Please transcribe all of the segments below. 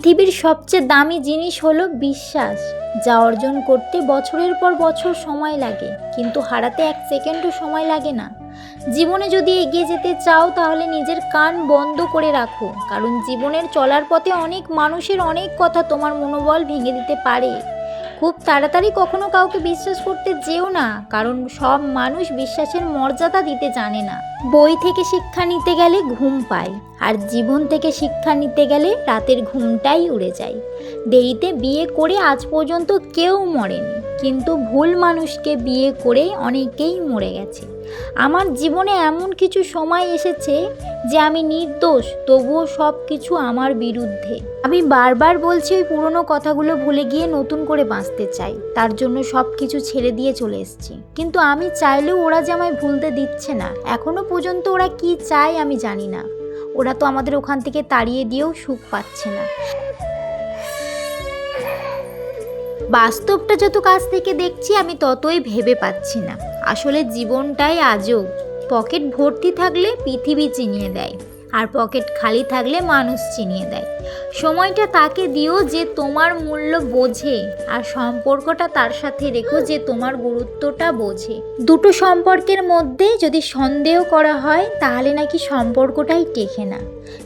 পৃথিবীর সবচেয়ে দামি জিনিস হলো বিশ্বাস, যা অর্জন করতে বছরের পর বছর সময় লাগে, কিন্তু হারাতে এক সেকেন্ডও সময় লাগে না। জীবনে যদি এগিয়ে যেতে চাও তাহলে নিজের কান বন্ধ করে রাখো, কারণ জীবনের চলার পথে অনেক মানুষের অনেক কথা তোমার মনোবল ভেঙে দিতে পারে। খুব তাড়াতাড়ি কখনো কাউকে বিশ্বাস করতে যেও না, কারণ সব মানুষ বিশ্বাসের মর্যাদা দিতে জানে না। বই থেকে শিক্ষা নিতে গেলে ঘুম পায়, আর জীবন থেকে শিক্ষা নিতে গেলে রাতের ঘুমটাই উড়ে যায়। দেরিতে বিয়ে করে আজ পর্যন্ত কেউ মরেনি, কিন্তু ভুল মানুষকে বিয়ে করেই অনেকেই মরে গেছে। আমার জীবনে এমন কিছু সময় এসেছে যে আমি নির্দোষ, তবুও সব কিছু আমার বিরুদ্ধে। আমি বারবার বলছি ওই পুরনো কথাগুলো ভুলে গিয়ে নতুন করে বাঁচতে চাই, তার জন্য সব কিছু ছেড়ে দিয়ে চলে এসেছি। কিন্তু আমি চাইলেও ওরা যে আমায় ভুলতে দিচ্ছে না। এখনো পর্যন্ত ওরা কি চায় আমি জানি না। ওরা তো আমাদের ওখান থেকে তাড়িয়ে দিয়েও সুখ পাচ্ছে না। বাস্তবটা যত কাছ থেকে দেখছি আমি ততই ভেবে পাচ্ছি না। আসলে জীবনটাই আজব। পকেট ভর্তি থাকলে পৃথিবী চিনিয়ে দেয়, আর পকেট খালি থাকলে মানুষ চিনিয়ে দেয়। সময়টা তাকে দিও যে তোমার মূল্য বোঝে, আর সম্পর্কটা তার সাথে রেখো যে তোমার গুরুত্বটা বোঝে। দুটো সম্পর্কের মধ্যে যদি সন্দেহ করা হয় তাহলে নাকি সম্পর্কটাই টেকে না।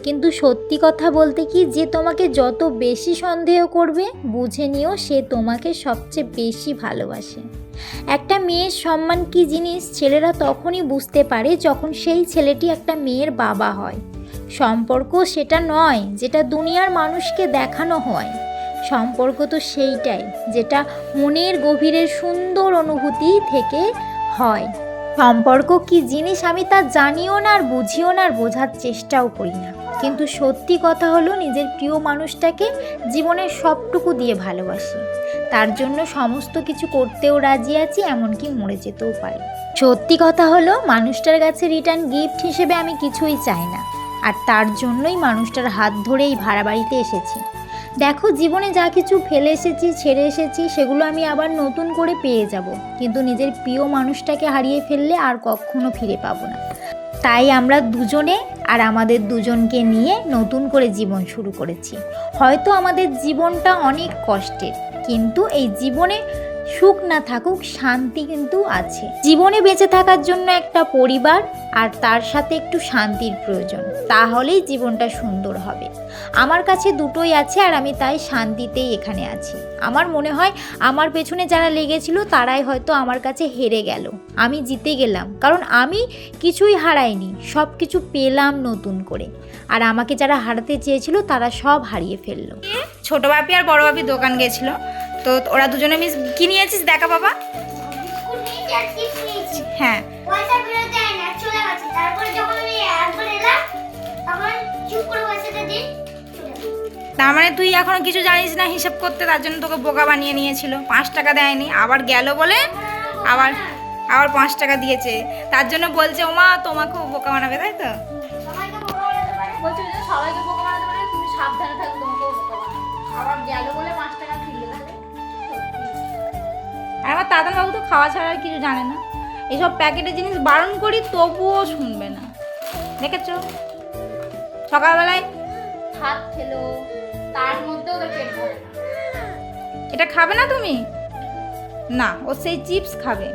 কিন্তু সত্যি কথা বলতে কি, যে তোমাকে যত বেশি সন্দেহ করবে বুঝে নিও সে তোমাকে সবচেয়ে বেশি ভালোবাসে। একটা মেয়ের সম্মান কি জিনিস ছেলেরা তখনই বুঝতে পারে যখন সেই ছেলেটি একটা মেয়ের বাবা হয়। সম্পর্ক সেটা নয় যেটা দুনিয়ার মানুষকে দেখানো হয়। সম্পর্ক তো সেইটাই যেটা মনের গভীরের সুন্দর অনুভূতি থেকে হয়। সম্পর্ক কি জিনিস আমি তা জানিও না, আর বুঝিও না, আর বোঝার চেষ্টাও করি না। কিন্তু সত্যি কথা হলো নিজের প্রিয় মানুষটাকে জীবনের সবটুকু দিয়ে ভালোবাসি। তার জন্য সমস্ত কিছু করতেও রাজি আছি, এমনকি মরে যেতেও পারি। সত্যি কথা হলো মানুষটার কাছে রিটার্ন গিফট হিসেবে আমি কিছুই চাই না, আর তার জন্যই মানুষটার হাত ধরেই ভাড়া বাড়িতে এসেছি। দেখো, জীবনে যা কিছু ফেলে এসেছি, ছেড়ে এসেছি, সেগুলো আমি আবার নতুন করে পেয়ে যাব, কিন্তু নিজের প্রিয় মানুষটাকে হারিয়ে ফেললে আর কখনো ফিরে পাবো না। তাই আমরা দুজনে আর আমাদের দুজনকে নিয়ে নতুন করে জীবন শুরু করেছি। হয়তো আমাদের জীবনটা অনেক কষ্টের, কিন্তু এই জীবনে সুখ না থাকুক, শান্তি কিন্তু আছে। জীবনে বেঁচে থাকার জন্য একটা পরিবার আর তার সাথে একটু শান্তির প্রয়োজন, তাহলেই জীবনটা সুন্দর হবে। আমার কাছে দুটোই আছে, আর আমি তাই শান্তিতেই এখানে আছি। আমার মনে হয় আমার পেছনে যারা লেগেছিল তারাই হয়তো আমার কাছে হেরে গেল, আমি জিতে গেলাম, কারণ আমি কিছুই হারাইনি, সব কিছু পেলাম নতুন করে। আর আমাকে যারা হারাতে চেয়েছিল তারা সব হারিয়ে ফেললো। ছোট বাপি আর বড় বাপি দোকান গেছিল, তো ওরা দুজনে মিস কি নিয়েছিস দেখা বাবা? হ্যাঁ, তার মানে তুই এখনো কিছু জানিস না হিসাব করতে, তার জন্য তোকে বোকা বানিয়ে নিয়েছিল। 5 টাকা দেয়নি, আবার গেল বলে আবার আবার 5 টাকা দিয়েছে, তার জন্য বলছে ওমা তোমাকেও বোকা বানাবে, তাই তো? বলছো যে সবাইকে বোকা বানাতে পারে, তুমি সাবধানে থাকো, তোমাকেও বোকা বানাবে। আবার গেল বলে 5 টাকা ফিরলে তাহলে আর আমার দাদা বাবু তো খাওয়া ছাড়া আর কিছু জানে না। এইসব প্যাকেটের জিনিস বারণ করি তবুও শুনবে না, দেখেছো? সকালবেলায় ভাত খেলো, তার মধ্যেও ওদের পেট ভরে না। এটা খাবে না তুমি? না, ও সেই চিপস খাবে।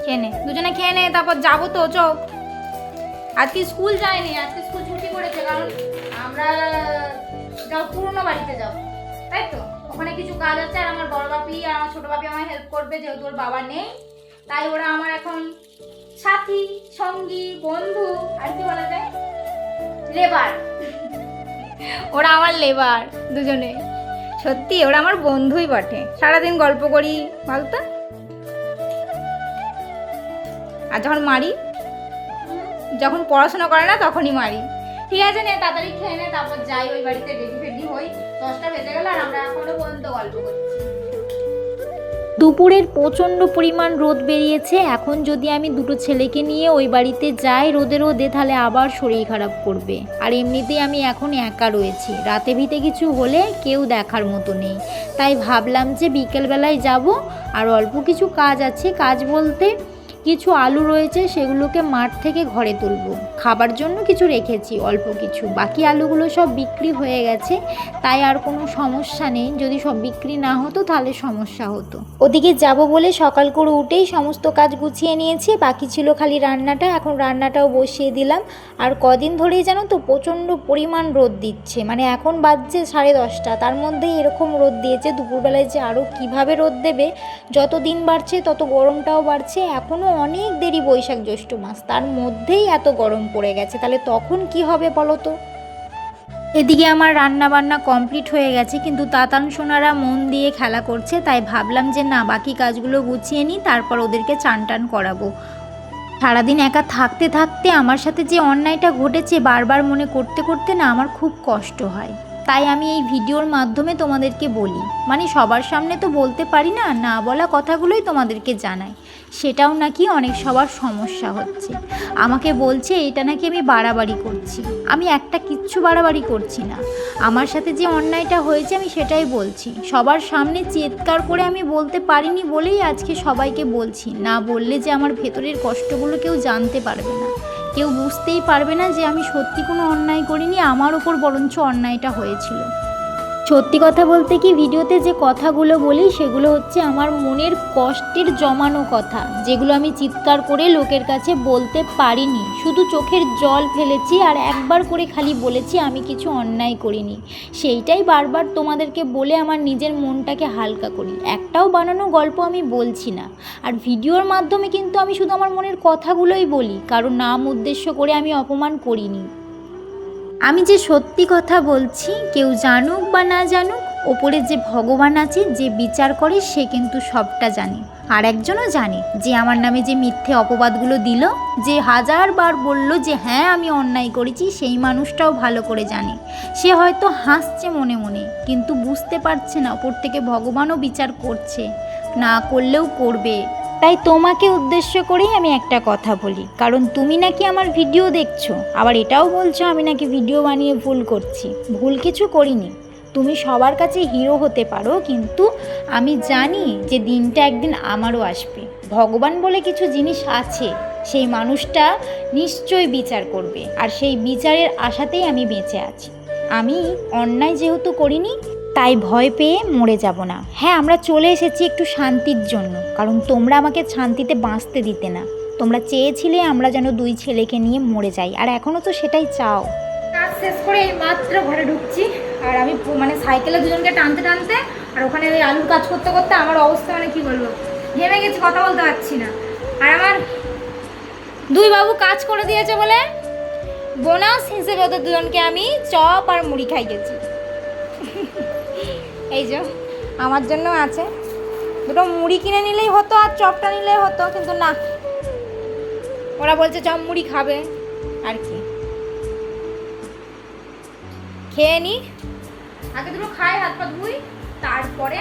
খেয়ে নে, দুজনে খেয়ে নে, তারপর যাবো তো। চোখ আজকে স্কুল যায়নি, আজকে স্কুল ছুটি করেছে, কারণ আমরা পুরোনো বাড়িতে যাব, তাই তো? ওখানে কিছু কাজ আছে, আর আমার বড় বাপি আর আমার ছোট বাপি আমায় হেল্প করবে, যেহেতু ওর বাবা নেই। তাই ওরা আমার এখন সাথী, সঙ্গী, বন্ধু, আর কি বলা যায়, লেবার। ওরা আমার লেবার দুজনে। সত্যি ওরা আমার বন্ধুই বটে, সারাদিন গল্প করি বলতো। আর যখন মারি, যখন পড়াশোনা করে না তখনই মারি। ঠিক আছে, নে তাড়াতাড়ি খেয়ে নে, তারপর যাই ওই বাড়িতে, রেডি ফেডি হই। 10টা বেজে গেল, আর আমরা এখনো পর্যন্ত গল্প করছি। দুপুরের প্রচণ্ড পরিমাণ রোদ বেরিয়েছে। এখন যদি আমি দুটো ছেলেকে নিয়ে ওই বাড়িতে যাই রোদে তাহলে আবার শরীর খারাপ করবে, আর এমনিতেই আমি এখন একা রয়েছি। রাতে ভিতে কিছু হলে কেউ দেখার মতো নেই, তাই ভাবলাম যে বিকেলবেলায় যাব। আর অল্প কিছু কাজ আছে, কাজ বলতে কিছু আলু রয়েছে সেগুলোকে মাঠ থেকে ঘরে তুলবো, খাবার জন্য কিছু রেখেছি অল্প কিছু, বাকি আলুগুলো সব বিক্রি হয়ে গেছে, তাই আর কোনো সমস্যা নেই। যদি সব বিক্রি না হতো তাহলে সমস্যা হতো। ওদিকে যাব বলে সকাল করে উঠেই সমস্ত কাজ গুছিয়ে নিয়েছি, বাকি ছিল খালি রান্নাটা। এখন রান্নাটাও বসিয়ে দিলাম। আর কদিন ধরেই জানো তো প্রচণ্ড পরিমাণ রোদ দিচ্ছে, মানে এখন বাজছে 10:30, তার মধ্যেই এরকম রোদ দিয়েছে। দুপুরবেলায় যে আরও কীভাবে রোদ দেবে, যত দিন বাড়ছে তত গরমটাও বাড়ছে। এখনও অনেক দেরি বৈশাখ জ্যৈষ্ঠ মাস, তার মধ্যেই এত গরম পড়ে গেছে, তাহলে তখন কি হবে বলো তো। এদিকে আমার রান্না বান্না কমপ্লিট হয়ে গেছে, কিন্তু তাতান সোনারা মন দিয়ে খেলা করছে, তাই ভাবলাম যে না, বাকি কাজগুলো গুছিয়ে নিই, তারপর ওদেরকে চান টান করাবো। সারাদিন একা থাকতে থাকতে আমার সাথে যে অন্যায়টা ঘটেছে বারবার মনে করতে করতে না আমার খুব কষ্ট হয়। তাই আমি এই ভিডিওর মাধ্যমে তোমাদেরকে বলি, মানে সবার সামনে তো বলতে পারি না, না বলা কথাগুলোই তোমাদেরকে জানাই। সেটাও নাকি অনেক সবার সমস্যা হচ্ছে। আমাকে বলছে এটা নাকি আমি বাড়াবাড়ি করছি। আমি একটা কিচ্ছু বাড়াবাড়ি করছি না। আমার সাথে যে অন্যায়টা হয়েছে আমি সেটাই বলছি। সবার সামনে চিৎকার করে আমি বলতে পারিনি বলেই আজকে সবাইকে বলছি। না বললে যে আমার ভেতরের কষ্টগুলো কেউ জানতে পারবে না, কেউ বুঝতেই পারবে না যে আমি সত্যি কোনো অন্যায় করিনি, আমার ওপর বরঞ্চ অন্যায়টা হয়েছিল। সত্যি কথা বলতে কি, ভিডিওতে যে কথাগুলো বলি সেগুলো হচ্ছে আমার মনের কষ্টের জমানো কথা, যেগুলো আমি চিৎকার করে লোকের কাছে বলতে পারিনি। শুধু চোখের জল ফেলেছি আর একবার করে খালি বলেছি আমি কিছু অন্যায় করিনি। সেইটাই বারবার তোমাদেরকে বলে আমার নিজের মনটাকে হালকা করি। একটাও বানানো গল্প আমি বলছি না। আর ভিডিওর মাধ্যমে কিন্তু আমি শুধু আমার মনের কথাগুলোই বলি, কারণ নাম উদ্দেশ্য করে আমি অপমান করিনি। আমি যে সত্যি কথা বলছি, কেউ জানুক বা না জানুক, ওপরে যে ভগবান আছে, যে বিচার করে, সে কিন্তু সবটা জানে। আর একজনও জানে যে আমার নামে যে মিথ্যে অপবাদগুলো দিল, যে 1000বার বলল যে হ্যাঁ আমি অন্যায় করেছি, সেই মানুষটাও ভালো করে জানে। সে হয়তো হাসছে মনে মনে, কিন্তু বুঝতে পারছে না ওপর থেকে ভগবানও বিচার করছে, না করলেও করবে। তাই তোমাকে উদ্দেশ্য করেই আমি একটা কথা বলি, কারণ তুমি নাকি আমার ভিডিও দেখছো, আবার এটাও বলছো আমি নাকি ভিডিও বানিয়ে ভুল করছি। ভুল কিছু করিনি। তুমি সবার কাছে হিরো হতে পারো, কিন্তু আমি জানি যে দিনটা একদিন আমারও আসবে। ভগবান বলে কিছু জিনিস আছে, সেই মানুষটা নিশ্চয়ই বিচার করবে, আর সেই বিচারের আশাতেই আমি বেঁচে আছি। আমি অন্যায় যেহেতু করিনি, তাই ভয় পেয়ে মরে যাব না। হ্যাঁ, আমরা চলে এসেছি একটু শান্তির জন্য, কারণ তোমরা আমাকে শান্তিতে বাঁচতে দিতে না। তোমরা চেয়েছিলে আমরা যেন 2 ছেলেকে নিয়ে মরে যাই, আর এখনও তো সেটাই চাও। কাজ শেষ করে এই মাত্র ঘরে ঢুকছি, আর আমি মানে সাইকেলে দুজনকে টানতে টানতে আর ওখানে ওই আলুর কাজ করতে করতে আমার অবস্থা মানে কী বলবো, ঘেমে গেছি, কথা বলতে পারছি না। আর আমার 2 বাবু কাজ করে দিয়েছে বলে বোনাস হিসেবে ওদের দুজনকে আমি চপ আর মুড়ি খাই গেছি। এই যে আমার জন্য আছে, 2টো মুড়ি কিনে নিলেই হতো আর চপটা নিলেই হতো, কিন্তু না, ওরা বলছে চপ মুড়ি খাবে আর কি। খেয়ে নি, আগে 2টো খাই, হাত পা ধুই, তারপরে